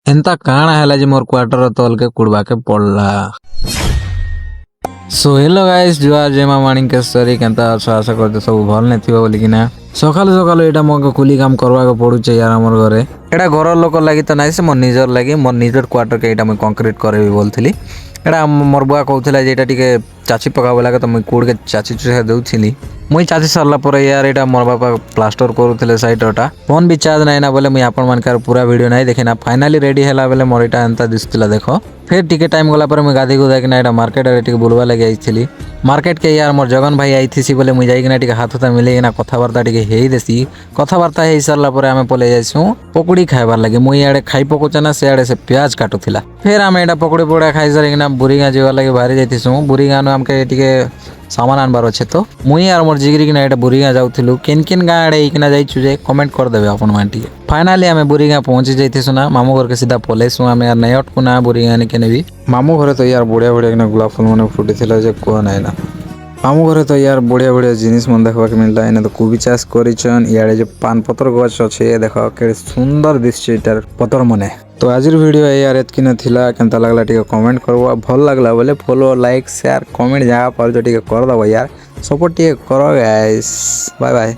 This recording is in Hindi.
एंता काण है जे मोर क्वार्टर तल के कुड़बा के पड़ला। सो हेलो गाइस जुआर जेमा मॉर्निंग के सरी केंता आशा करते सब भल ने थिबो बोली कि ना सकाल सकाल एटा मो कुली काम करवा के पड़ुचे यार हमर घरे। एटा घर लोक लागि त नाइ से मोर निजर लागि मोर निजर क्वार्टर के एटा मैं कंक्रीट करे बोलथिली। एटा मोर बुआ कहउथिला जे एटा टिके चाची पकाबो लागे त मैं कोड के चाची चुसा देउथिली। मुई चाची सरला पर यार एटा मोर बापा प्लास्टर करूथिले साइडटा फोन भी चार्ज नाही ना बोले मुई आपन मानकर पूरा वीडियो नाही देखिना फाइनली रेडी हैला बोले मोर एटा एंता दिसतिला देखो। फिर टिके टाइम गला पर मैं गाधी गुदा कि ना एटा मार्केट रे टिके बुलवा लगे आइथिली। मार्केट के यार मोर जगन भाई आइथिसी बोले मुई जाई कि ना टिके हाथ हाथ मिले ना कथाबार्ता टिके हेई देसी कथाबार्ता हेई सरला पर आमे पले जाइसु पकोड़ी खाइबार लगे। मुई आड़े खाई पकोचे ना से आड़े से प्याज काटुथिला। फिर आमे एटा पकोड़ी पोड़ा खाई सर कि ना बुरीगा जेवा लगे बाहर जाइथिसु। बुरीगा न हमके टिके सामान आनबार अच्छे तो मुई आर मोर जिगरी कि ना एटा बुरीगा जाउथिलु केन केन गाँ आड़े इकना जाइछु जे कमेंट कर देबे अपन मानटी। फाइनली आमे बुरीगा पहुंची जाइथिसु ना मामू घर के सीधा पलेसु आमे यार नै अटकु ना बुरीगा ने केने भी मामू घरे तो यार बढ़िया बढ़िया कि ना गुलाब फूल माने फुटिथिला जे को नै ना। मामू घरे तो यार बढ़िया बढ़िया जिनिस मन देखा के मिलता है। तो कोबी चाष करिछन इयाडे जे पान पतर गछ अछि देखो के सुंदर दिसछि एटार पतर मने। तो आजिर वीडियो यार एतकी न थिला केनता लागला टिके कमेंट करबो भल लागला बोले फॉलो लाइक शेयर कमेंट जहाँ पर जो टिके कर दबो यार सपोर्ट टिके करो गाइस बाय बाय।